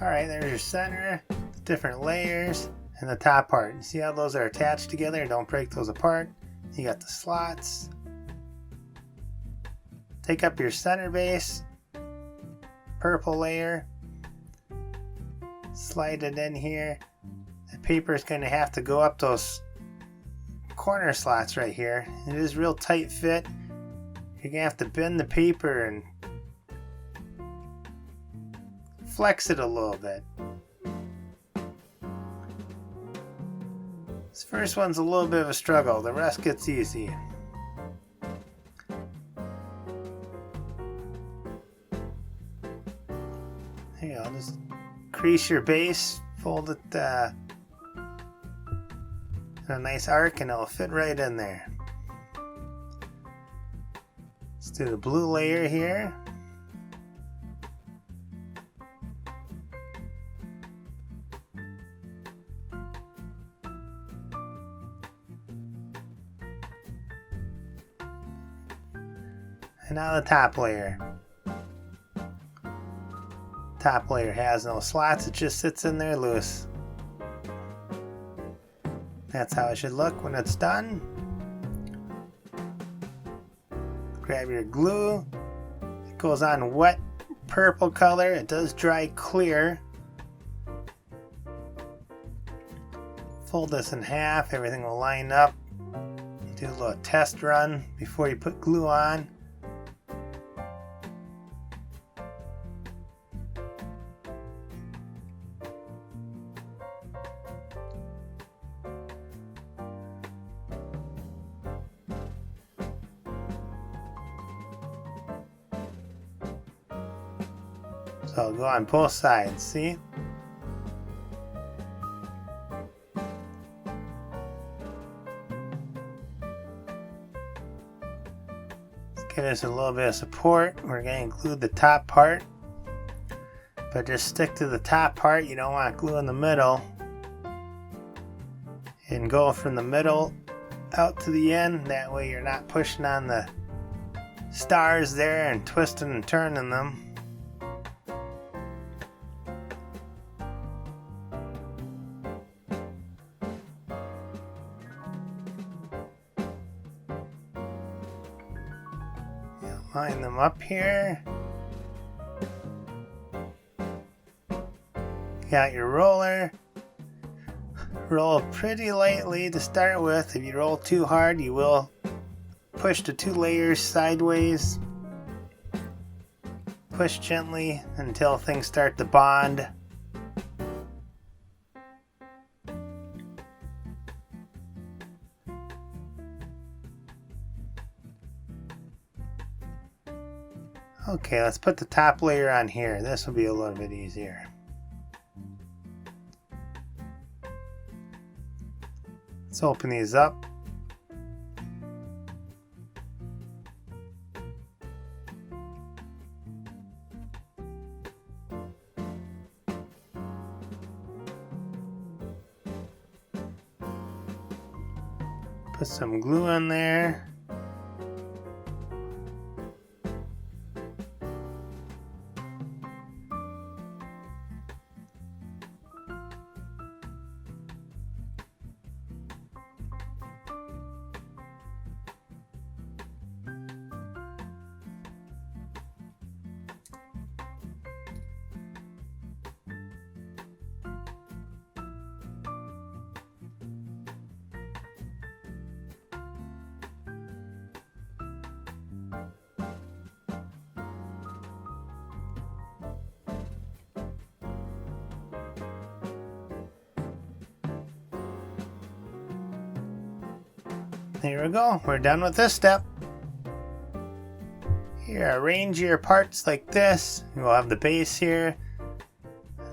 Alright, there's your center, different layers, and the top part. You see how those are attached together? Don't break those apart. You got the slots. Take up your center base, purple layer, slide it in here. The paper is going to have to go up those corner slots right here. It is real tight fit. You're going to have to bend the paper and flex it a little bit. This first one's a little bit of a struggle. The rest gets easy. There you go. Just crease your base, fold it in a nice arc, and it'll fit right in there. Let's do the blue layer here. And now the top layer. Top layer has no slots, it just sits in there loose. That's how it should look when it's done. Grab your glue. It goes on wet purple color. It does dry clear. Fold this in half, everything will line up. Do a little test run before you put glue on. So I'll go on both sides, see? Let's give this a little bit of support. We're going to include the top part, but just stick to the top part. You don't want glue in the middle. And go from the middle out to the end. That way you're not pushing on the stars there and twisting and turning them. Line them up here. Got your roller. Roll pretty lightly to start with. If you roll too hard, you will push the two layers sideways. Push gently until things start to bond. Okay, let's put the top layer on here. This will be a little bit easier. Let's open these up. Put some glue on there. There we go, we're done with this step. Here, arrange your parts like this. We'll have the base here.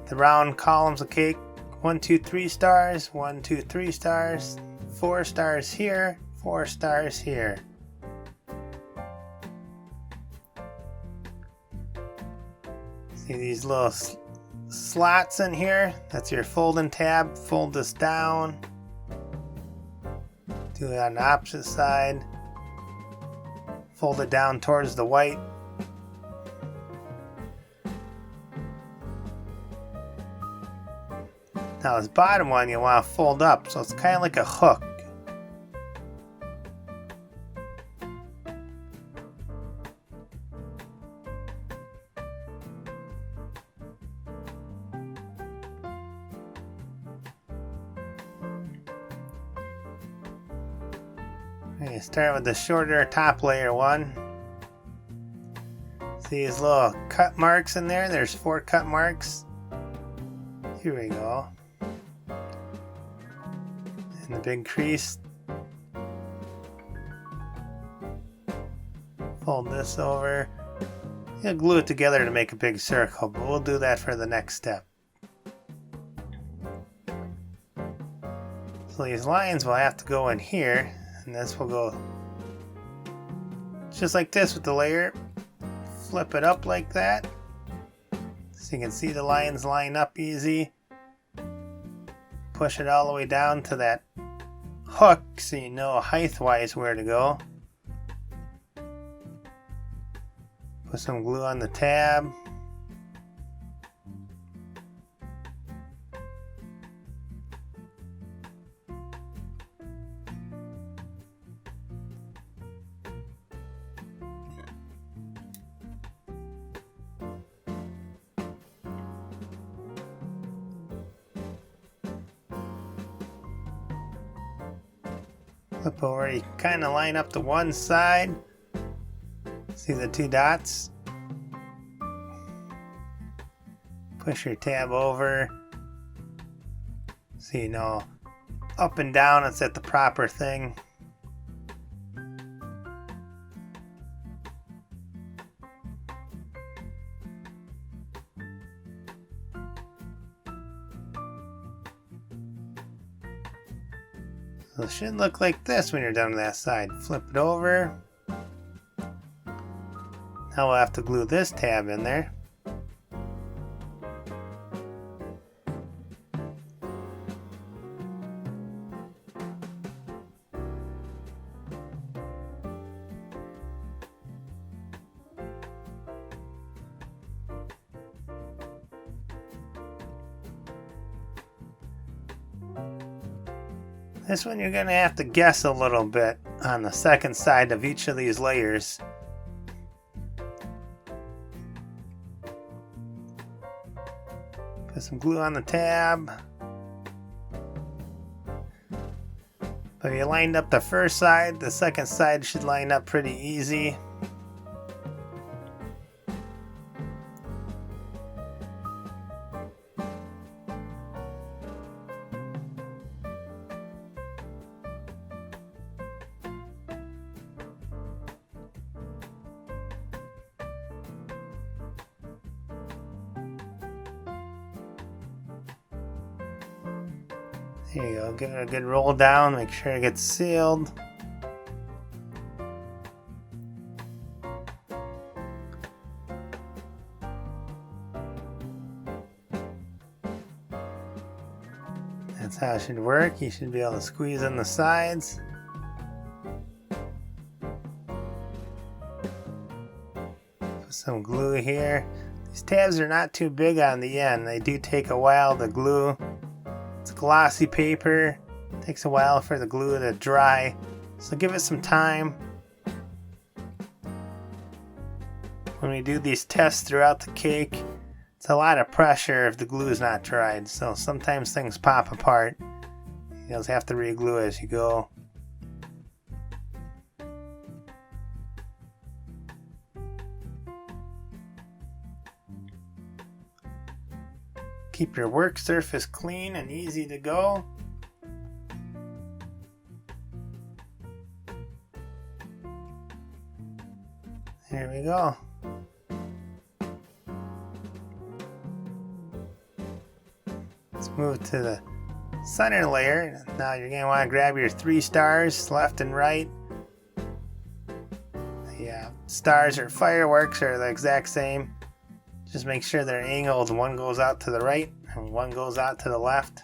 The round columns of cake. 1, 2, 3 stars. 1, 2, 3 stars. 4 stars here. 4 stars here. See these little slots in here? That's your folding tab. Fold this down. Do it on the opposite side. Fold it down towards the white. Now this bottom one you want to fold up, so it's kind of like a hook. Okay, start with the shorter top layer one. See these little cut marks in there? There's 4 cut marks. Here we go. And the big crease. Fold this over. You'll glue it together to make a big circle, but we'll do that for the next step. So these lines will have to go in here, and this will go just like this with the layer. Flip it up like that, so you can see the lines line up easy. Push it all the way down to that hook so you know height-wise where to go. Put some glue on the tab. Flip over, you can kind of line up to one side. See the 2 dots? Push your tab over so you know up and down it's at the proper thing. So it should look like this when you're done with that side. Flip it over. Now we'll have to glue this tab in there. This one you're going to have to guess a little bit on the second side of each of these layers. Put some glue on the tab. But if you lined up the first side, the second side should line up pretty easy. There you go, give it a good roll down, make sure it gets sealed. That's how it should work. You should be able to squeeze in the sides. Put some glue here. These tabs are not too big on the end. They do take a while to glue. It's glossy paper. It takes a while for the glue to dry, so give it some time. When we do these tests throughout the cake, it's a lot of pressure if the glue is not dried, so sometimes things pop apart. You just have to re-glue as you go. Keep your work surface clean and easy to go. There we go. Let's move to the center layer. Now you're going to want to grab your 3 stars left and right. The stars or fireworks are the exact same. Just make sure they're angled. One goes out to the right and one goes out to the left.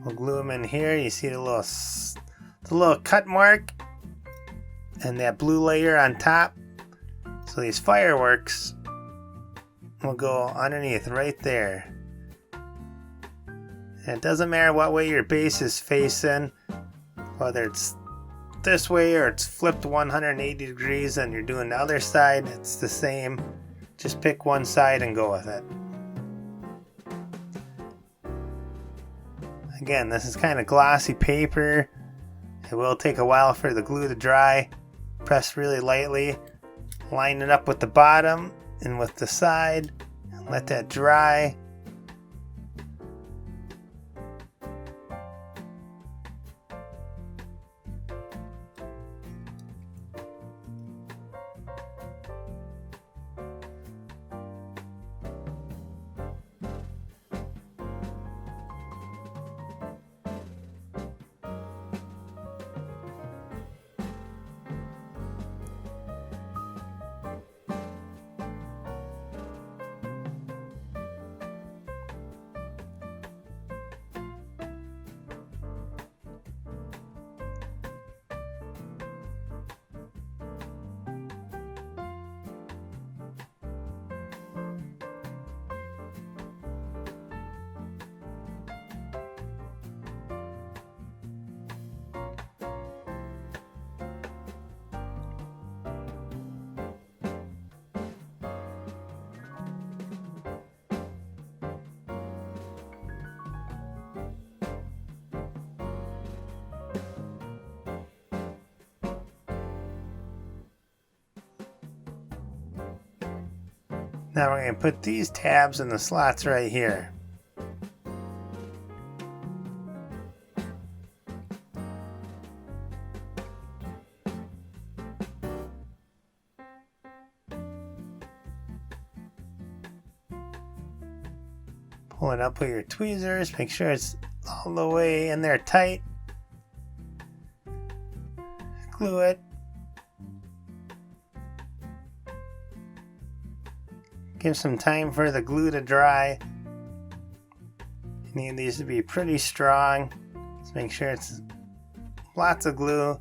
We'll glue them in here. You see the little cut mark and that blue layer on top. So these fireworks will go underneath right there. And it doesn't matter what way your base is facing, whether it's this way or it's flipped 180 degrees and you're doing the other side, it's the same. Just pick one side and go with it. Again, this is kind of glossy paper. It will take a while for the glue to dry. Press really lightly, line it up with the bottom and with the side, and let that dry. Now we're going to put these tabs in the slots right here. Pull it up with your tweezers, make sure it's all the way in there tight. Glue it. Give some time for the glue to dry. You need these to be pretty strong. Just make sure it's lots of glue.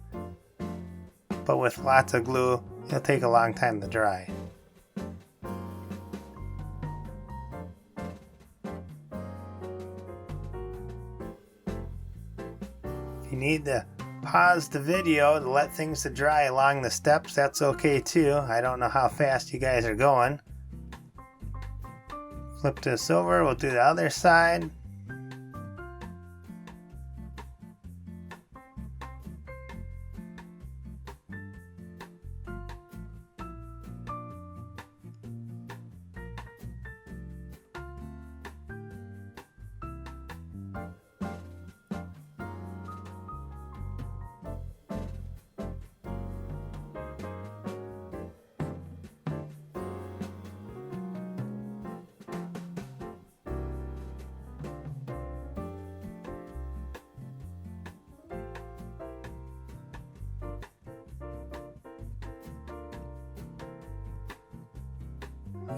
But with lots of glue, it'll take a long time to dry. If you need to pause the video to let things to dry along the steps, that's okay too. I don't know how fast you guys are going. Flip this over, we'll do the other side.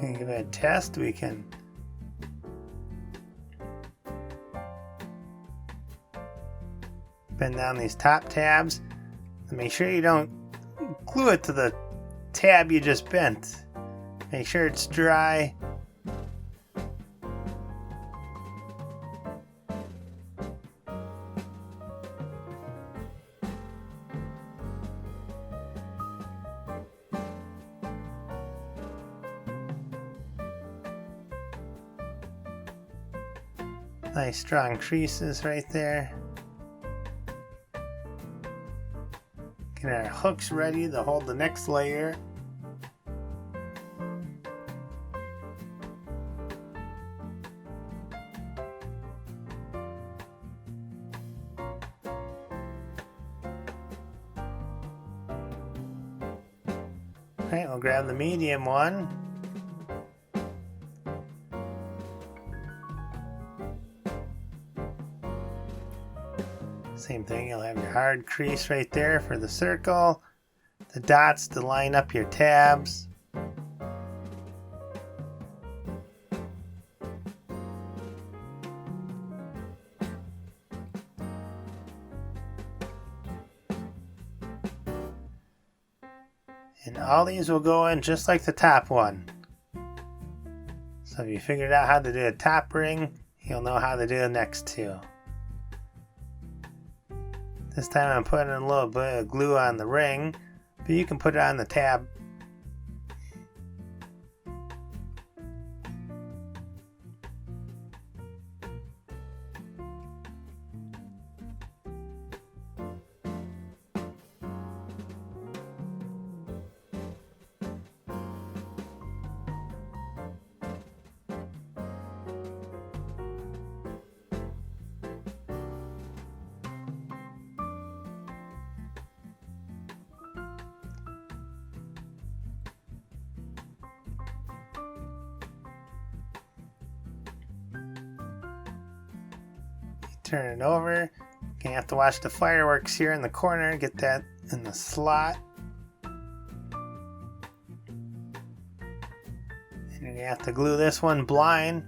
We can give it a test. We can bend down these top tabs and make sure you don't glue it to the tab you just bent. Make sure it's dry. Nice strong creases right there. Get our hooks ready to hold the next layer. Alright, we'll grab the medium one. Same thing, you'll have your hard crease right there for the circle, the dots to line up your tabs. And all these will go in just like the top one. So if you figured out how to do a top ring, you'll know how to do the next two. This time I'm putting a little bit of glue on the ring, but you can put it on the tab. Turn it over. You have to watch the fireworks here in the corner. Get that in the slot. And you're gonna have to glue this one blind.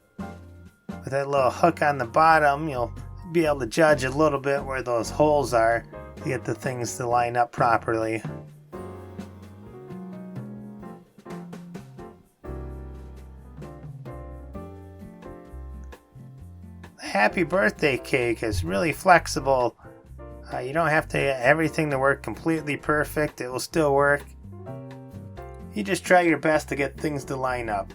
With that little hook on the bottom, you'll be able to judge a little bit where those holes are to get the things to line up properly. Happy birthday cake is really flexible. You don't have to get everything to work completely perfect. It will still work. You just try your best to get things to line up.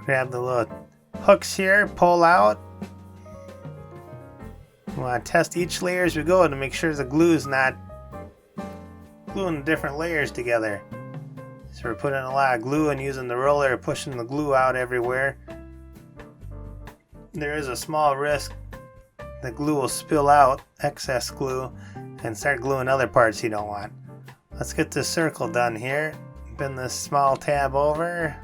Grab the little hooks here, pull out. We want to test each layer as we go to make sure the glue is not gluing the different layers together. So we're putting a lot of glue and using the roller, pushing the glue out everywhere. There is a small risk the glue will spill out, excess glue, and start gluing other parts you don't want. Let's get this circle done here. Bend this small tab over.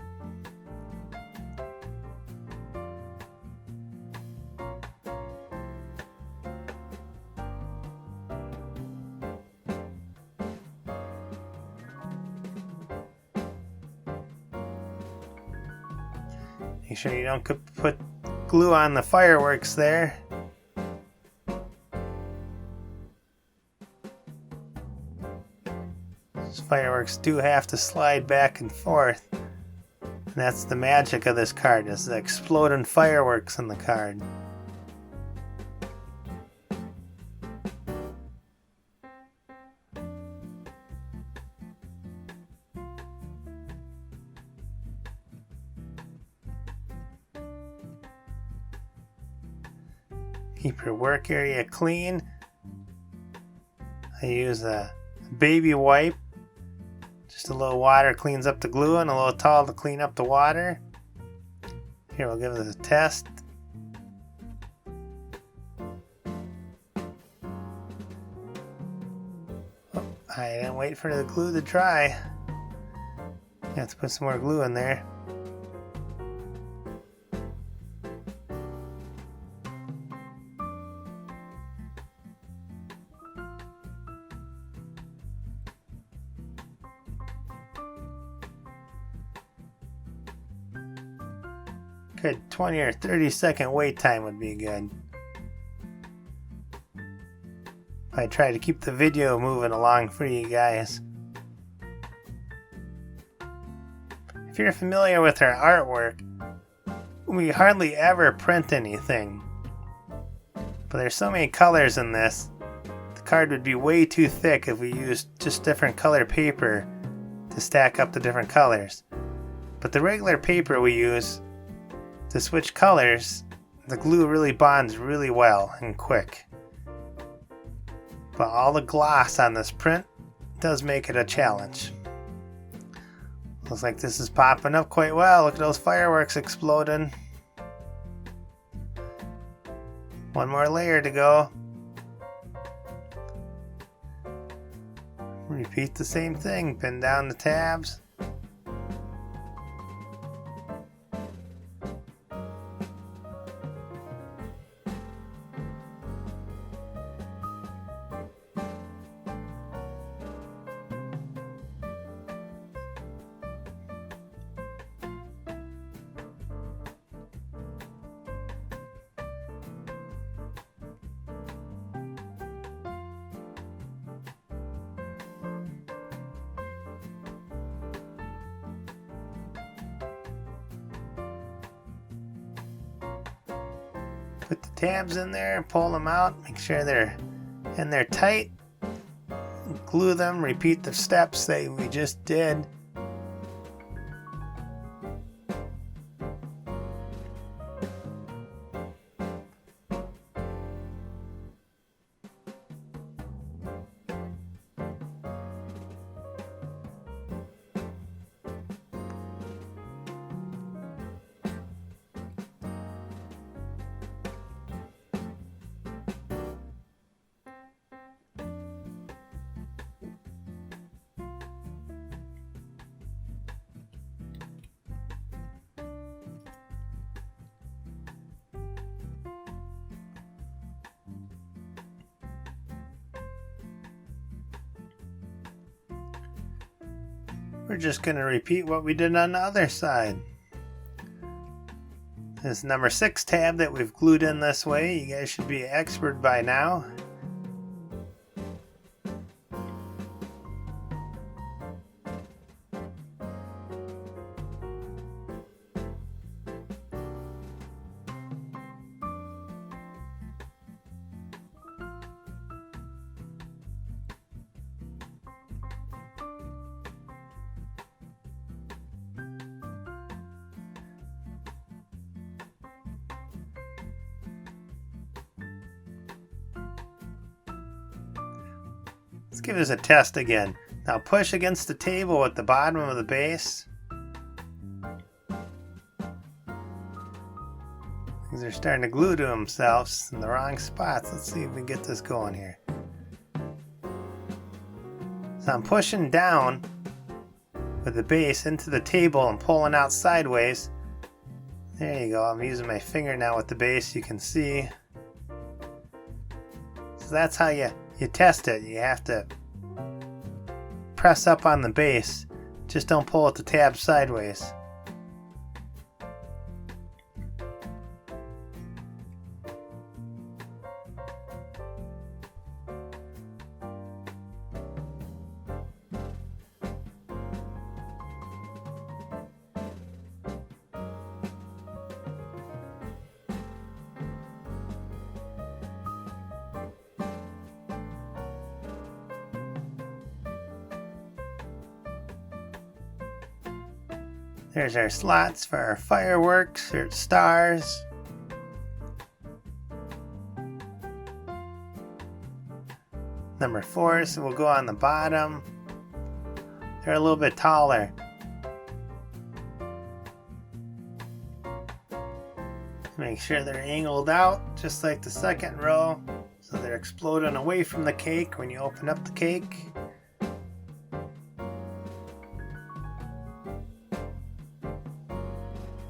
Make sure you don't put glue on the fireworks there. These fireworks do have to slide back and forth. And that's the magic of this card, is the exploding fireworks in the card. Keep your work area clean. I use a baby wipe. Just a little water cleans up the glue and a little towel to clean up the water. Here, we'll give this a test. Oh, I didn't wait for the glue to dry. I have to put some more glue in there. Good 20 or 30 second wait time would be good. I try to keep the video moving along for you guys. If you're familiar with our artwork, we hardly ever print anything. But there's so many colors in this, the card would be way too thick if we used just different color paper to stack up the different colors. But the regular paper we use to switch colors, the glue really bonds really well and quick. But all the gloss on this print does make it a challenge. Looks like this is popping up quite well. Look at those fireworks exploding. One more layer to go. Repeat the same thing, pin down the tabs. Put the tabs in there, pull them out, make sure they're in there tight. Glue them, repeat the steps that we just did. We're just going to repeat what we did on the other side. This number 6 tab that we've glued in this way, you guys should be expert by now. Let's give this a test again. Now push against the table at the bottom of the base. These are starting to glue to themselves in the wrong spots. Let's see if we can get this going here. So I'm pushing down with the base into the table and pulling out sideways. There you go. I'm using my finger now with the base, you can see. So that's how you test it. You have to press up on the base. Just don't pull at the tab sideways. There's our slots for our fireworks or stars. Number 4, so we'll go on the bottom. They're a little bit taller. Make sure they're angled out just like the second row, so they're exploding away from the cake when you open up the cake.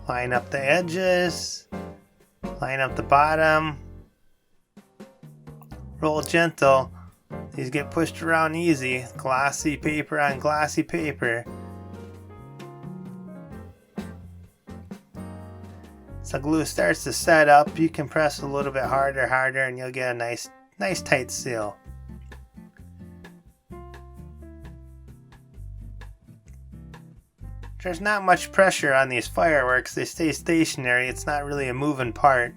Line up the edges, line up the bottom, roll gentle. These get pushed around easy, glossy paper on glossy paper. So glue starts to set up, you can press a little bit harder and you'll get a nice tight seal. There's not much pressure on these fireworks, they stay stationary, it's not really a moving part.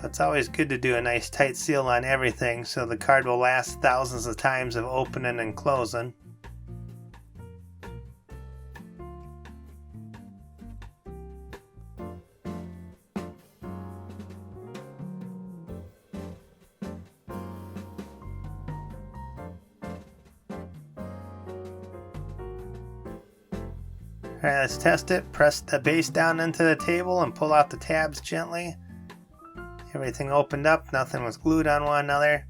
But it's always good to do a nice tight seal on everything so the card will last thousands of times of opening and closing. Alright, let's test it. Press the base down into the table and pull out the tabs gently. Everything opened up, nothing was glued on one another.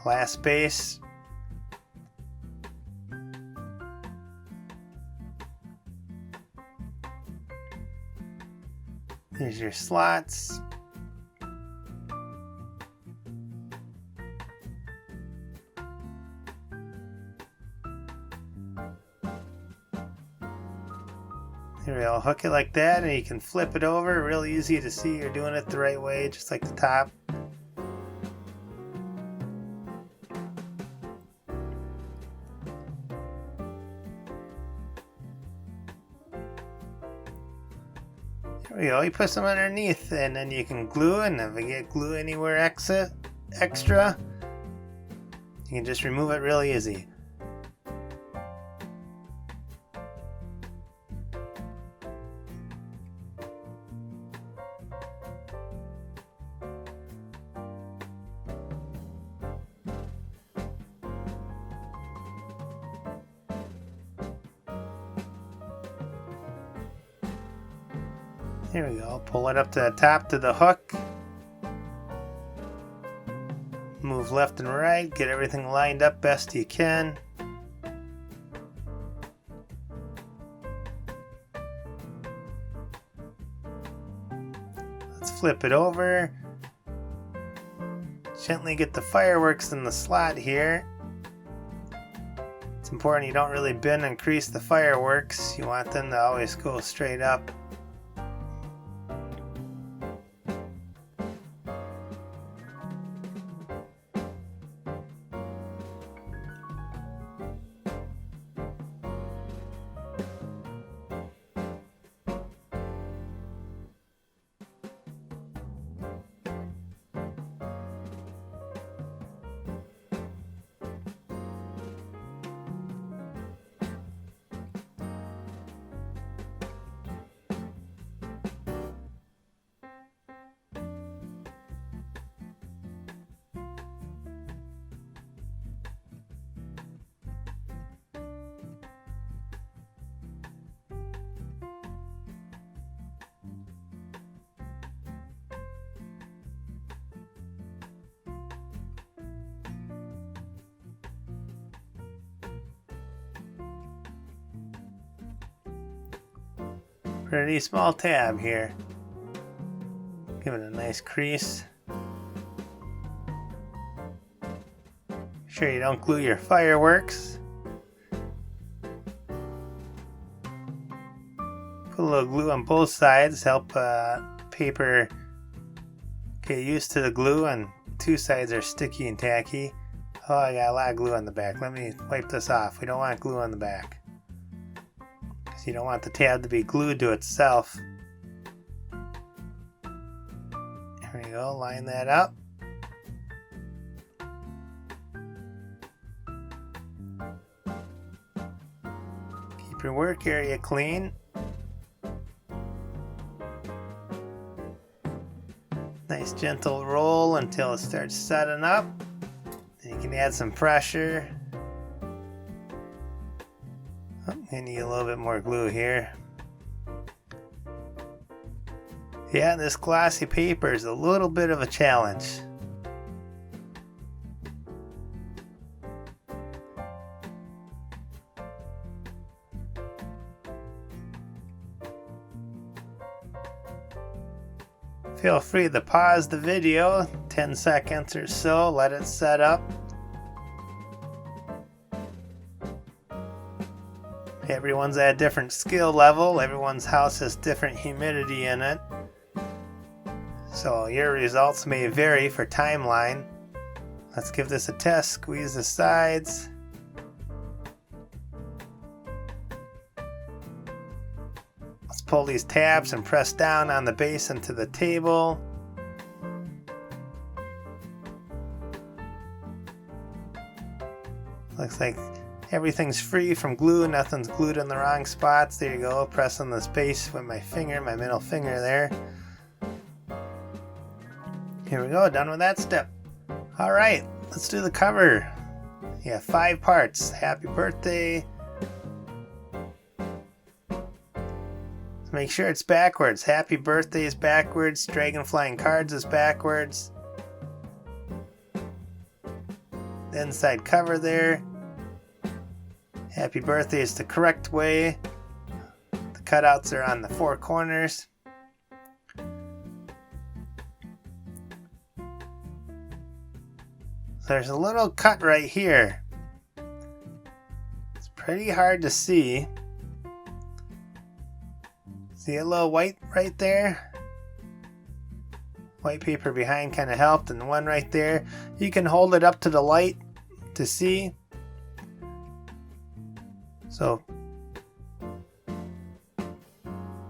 Last base. Here's your slots. Here we go, hook it like that and you can flip it over. Real easy to see you're doing it the right way, just like the top. There we go, you put some underneath and then you can glue, and if you get glue anywhere extra, you can just remove it really easy. Here we go, pull it up to the top to the hook. Move left and right, get everything lined up best you can. Let's flip it over. Gently get the fireworks in the slot here. It's important you don't really bend and crease the fireworks. You want them to always go straight up. Pretty small tab here. Give it a nice crease. Make sure you don't glue your fireworks. Put a little glue on both sides, help paper get used to the glue, and two sides are sticky and tacky. Oh, I got a lot of glue on the back. Let me wipe this off. We don't want glue on the back. You don't want the tab to be glued to itself. There we go, line that up. Keep your work area clean. Nice gentle roll until it starts setting up. Then you can add some pressure. I need a little bit more glue here. Yeah, this glossy paper is a little bit of a challenge. Feel free to pause the video 10 seconds or so, let it set up. Everyone's at a different skill level. Everyone's house has different humidity in it. So your results may vary for timeline. Let's give this a test. Squeeze the sides. Let's pull these tabs and press down on the base into the table. Looks like everything's free from glue, nothing's glued in the wrong spots. There you go, pressing this base with my finger, my middle finger there. Here we go, done with that step. Alright, let's do the cover. Yeah, 5 parts. Happy birthday. So make sure it's backwards. Happy birthday is backwards. Dragonflies and Cards is backwards. The inside cover there. Happy birthday is the correct way. The cutouts are on the 4 corners. There's a little cut right here. It's pretty hard to see. See a little white right there? White paper behind kind of helped, and one right there. You can hold it up to the light to see.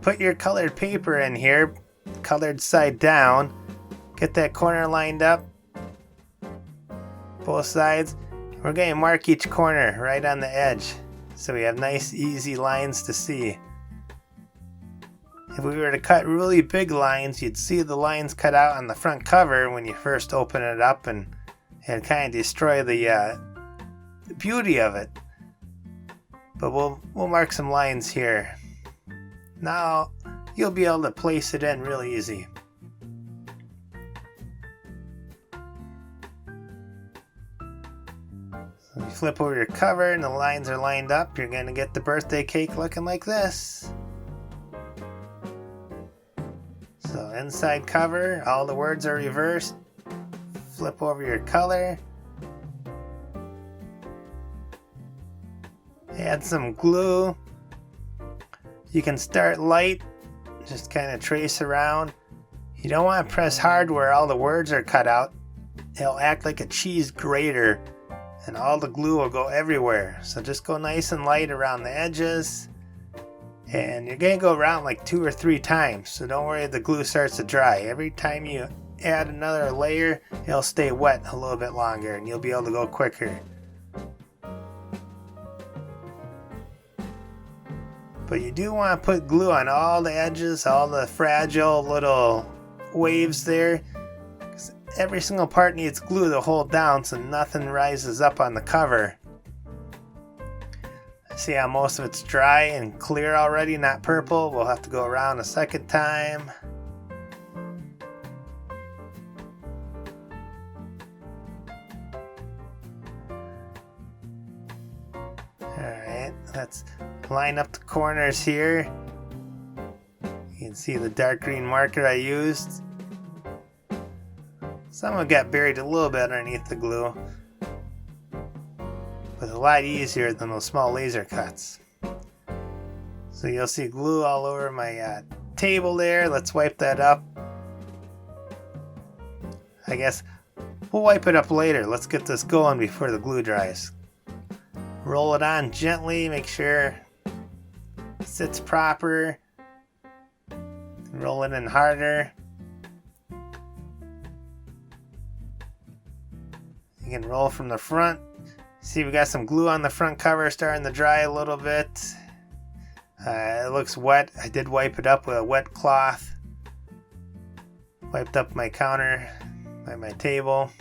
put your colored paper in here, colored side down. Get that corner lined up, both sides. We're going to mark each corner right on the edge so we have nice easy lines to see. If we were to cut really big lines, you'd see the lines cut out on the front cover when you first open it up, and it'd kind of destroy the beauty of it. But we'll mark some lines here. Now you'll be able to place it in real easy. So you flip over your cover and the lines are lined up, you're going to get the birthday cake looking like this. So inside cover, all the words are reversed. Flip over your color. Add some glue. You can start light, just kind of trace around. You don't want to press hard where all the words are cut out. It'll act like a cheese grater and all the glue will go everywhere. So just go nice and light around the edges. And you're going to go around like 2 or 3 times, so don't worry if the glue starts to dry. Every time you add another layer, it'll stay wet a little bit longer and you'll be able to go quicker. But you do want to put glue on all the edges, all the fragile little waves there. 'Cause every single part needs glue to hold down so nothing rises up on the cover. See how most of it's dry and clear already, not purple. We'll have to go around a second time. Alright, let's line up the corners here. You can see the dark green marker I used. Some of it got buried a little bit underneath the glue. But a lot easier than those small laser cuts. So you'll see glue all over my table there. Let's wipe that up. I guess we'll wipe it up later. Let's get this going before the glue dries. Roll it on gently, make sure it sits proper. Roll it in harder. You can roll from the front. See, we got some glue on the front cover starting to dry a little bit. It looks wet. I did wipe it up with a wet cloth. Wiped up my counter by my table.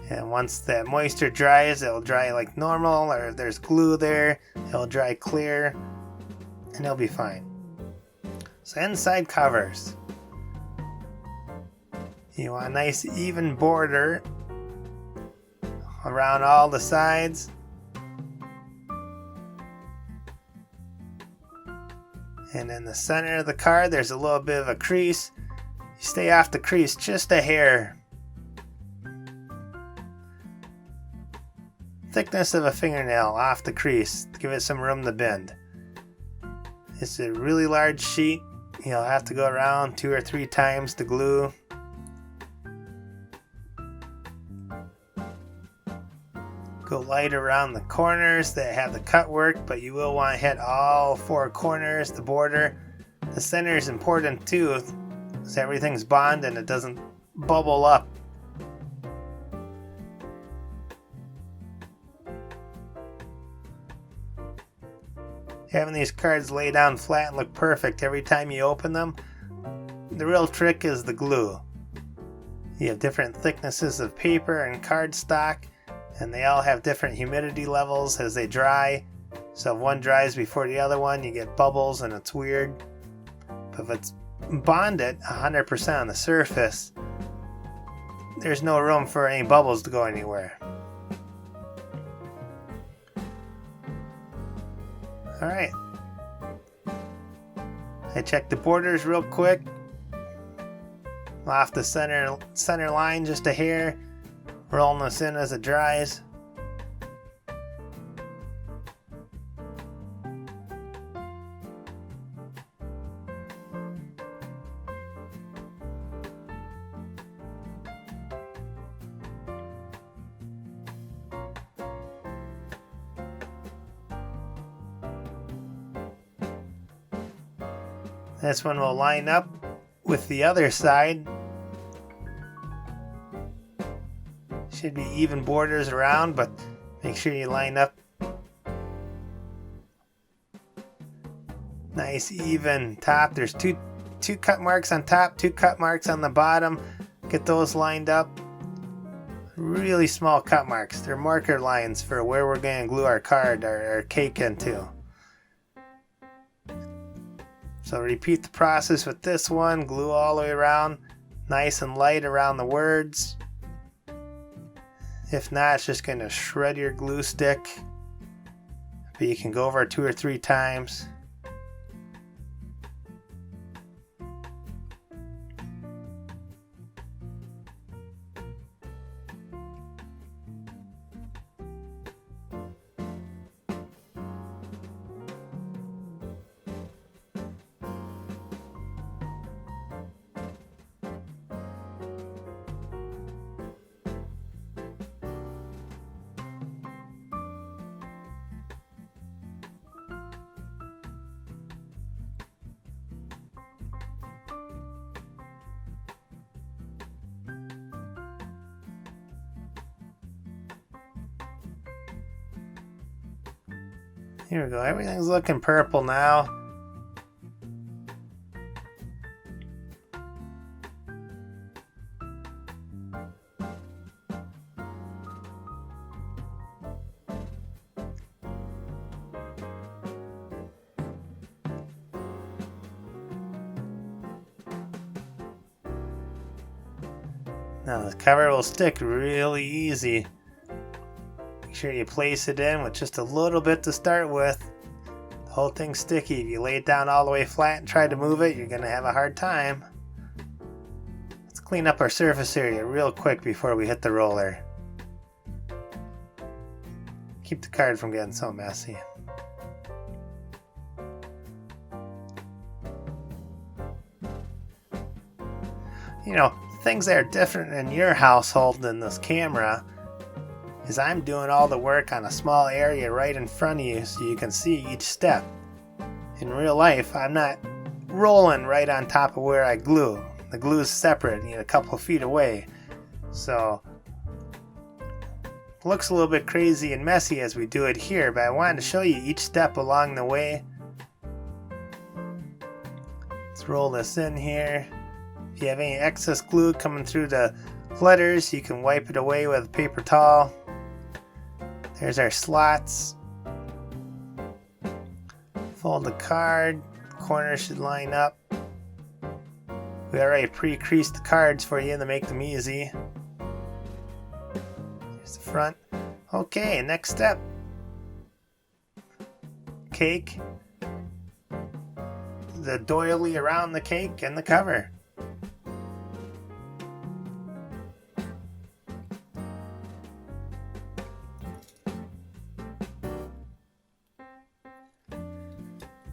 And once that moisture dries, it'll dry like normal, or if there's glue there, it'll dry clear, and it'll be fine. So inside covers. You want a nice even border around all the sides. And in the center of the card, there's a little bit of a crease. You stay off the crease just a hair. Thickness of a fingernail off the crease to give it some room to bend. It's a really large sheet. You'll have to go around 2 or 3 times to glue. Go light around the corners that have the cut work, but you will want to hit all 4 corners, the border. The center is important too, so everything's bonded and it doesn't bubble up. Having these cards lay down flat and look perfect every time you open them. The real trick is the glue. You have different thicknesses of paper and cardstock, and they all have different humidity levels as they dry. So if one dries before the other one, you get bubbles and it's weird. But if it's bonded 100% on the surface, there's no room for any bubbles to go anywhere. Alright. I checked the borders real quick. Off the center line just a hair. Rolling this in as it dries. This one will line up with the other side. Should be even borders around, but make sure you line up. Nice even top. There's two cut marks on top, 2 cut marks on the bottom. Get those lined up. Really small cut marks. They're marker lines for where we're going to glue our card, our cake into. So repeat the process with this one. Glue all the way around, nice and light around the words. If not, it's just going to shred your glue stick. But you can go over it 2 or 3 times. Here we go. Everything's looking purple now. Now the cover will stick really easy. Make sure you place it in with just a little bit to start with. The whole thing's sticky. If you lay it down all the way flat and try to move it, you're going to have a hard time. Let's clean up our surface area real quick before we hit the roller. Keep the card from getting so messy. You know, things that are different in your household than this camera is I'm doing all the work on a small area right in front of you so you can see each step. In real life, I'm not rolling right on top of where I glue. The glue is separate, a couple feet away. So it looks a little bit crazy and messy as we do it here, but I wanted to show you each step along the way. Let's roll this in here. If you have any excess glue coming through the letters, you can wipe it away with a paper towel. There's our slots. Fold the card. Corners should line up. We already pre-creased the cards for you to make them easy. Here's the front. Okay, next step. Cake. The doily around the cake and the cover.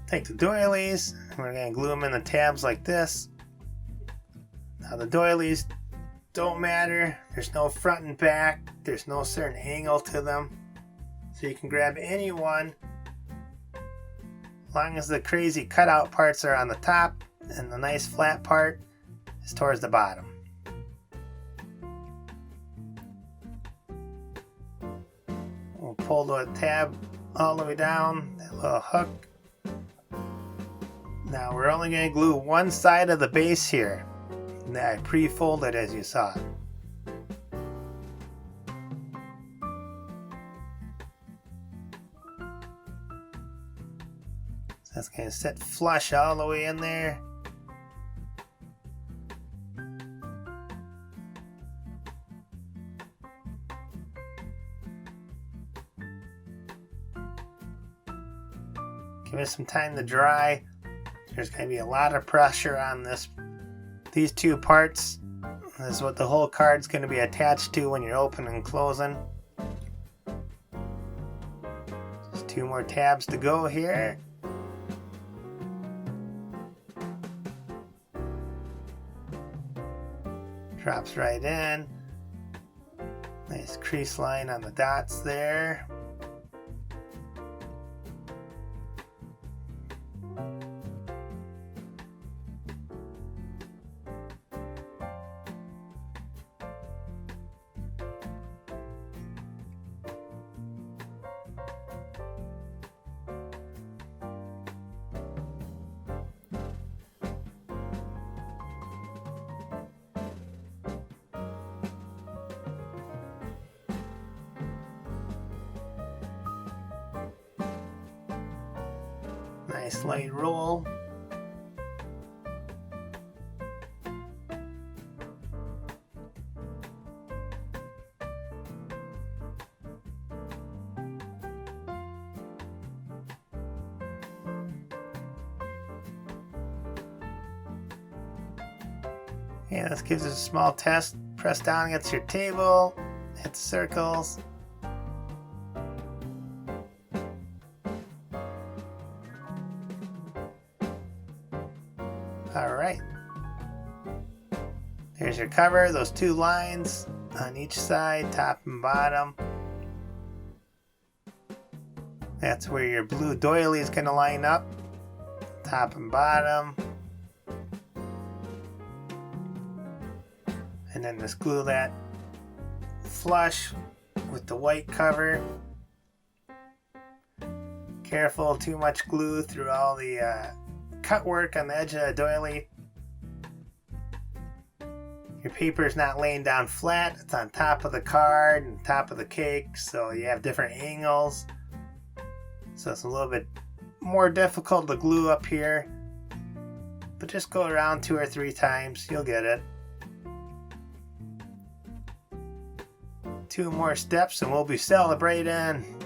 Take the doilies, and we're going to glue them in the tabs like this. Now the doilies don't matter. There's no front and back. There's no certain angle to them. So you can grab any one, as long as the crazy cutout parts are on the top and the nice flat part is towards the bottom. We'll pull the tab all the way down, that little hook. Now we're only going to glue one side of the base here. That I pre-folded as you saw. So that's going to sit flush all the way in there. Give it some time to dry. There's going to be a lot of pressure on these two parts. This is what the whole card's going to be attached to when you're opening and closing. Just 2 more tabs to go here. Drops right in. Nice crease line on the dots there. Nice light roll. Okay, this gives us a small test. Press down against your table, hit the circles. Alright. There's your cover, those two lines on each side, top and bottom. That's where your blue doily is going to line up, top and bottom. And then just glue that flush with the white cover. Careful, too much glue through all the cut work on the edge of the doily. Your paper is not laying down flat, it's on top of the card and top of the cake, so you have different angles. So it's a little bit more difficult to glue up here, but just go around 2 or 3 times, you'll get it. 2 more steps and we'll be celebrating.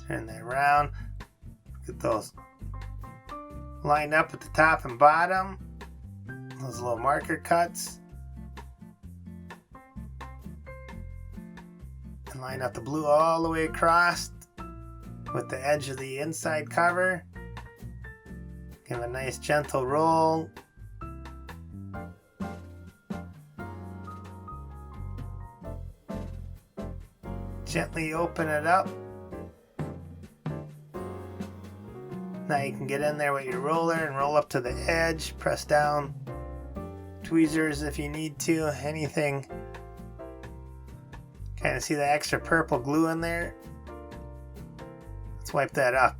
Turn that around. Get those lined up at the top and bottom. Those little marker cuts. And line up the blue all the way across with the edge of the inside cover. Give a nice gentle roll. Gently open it up. Now you can get in there with your roller and roll up to the edge, press down, tweezers if you need to, anything. Kind of see the extra purple glue in there? Let's wipe that up.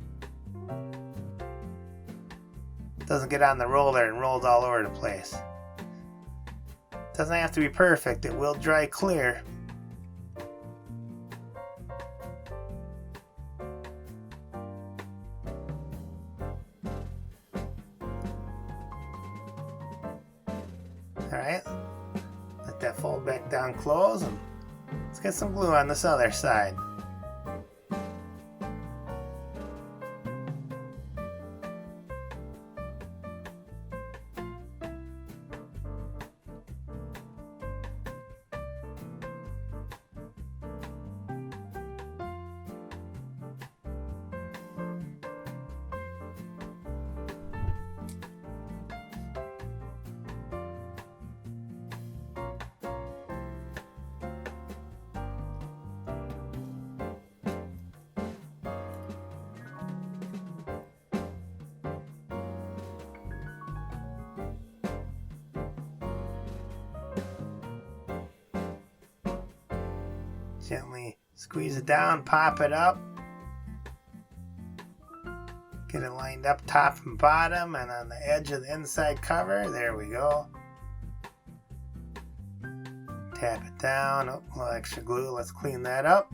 It doesn't get on the roller and rolls all over the place. It doesn't have to be perfect, it will dry clear. Alright, let that fold back down close and let's get some glue on this other side. Gently squeeze it down, pop it up. Get it lined up top and bottom and on the edge of the inside cover. There we go. Tap it down. Oh, a little extra glue. Let's clean that up.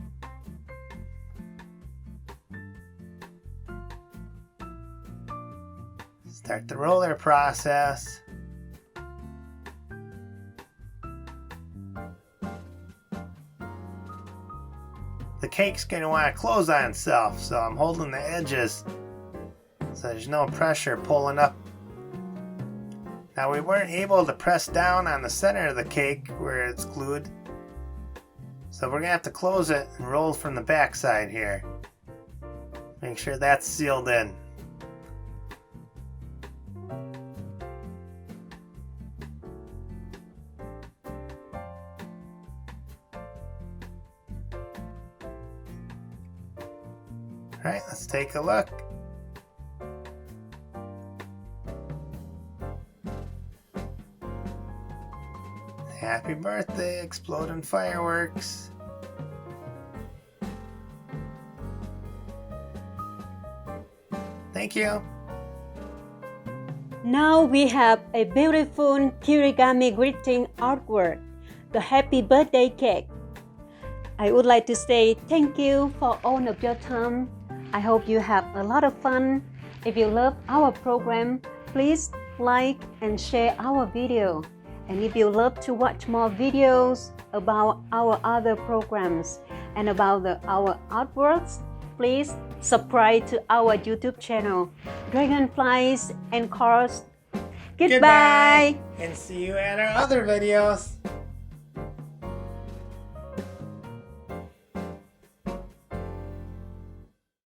Start the roller process. The cake's going to want to close on itself, so I'm holding the edges so there's no pressure pulling up. Now we weren't able to press down on the center of the cake where it's glued, so we're going to have to close it and roll from the back side here. Make sure that's sealed in. Alright, let's take a look. Happy birthday, exploding fireworks. Thank you. Now we have a beautiful Kirigami greeting artwork, the happy birthday cake. I would like to say thank you for all of your time. I hope you have a lot of fun. If you love our program, please like and share our video. And if you love to watch more videos about our other programs and about our artworks, please subscribe to our YouTube channel, Dragonflies and Cards. Goodbye! And see you at our other videos.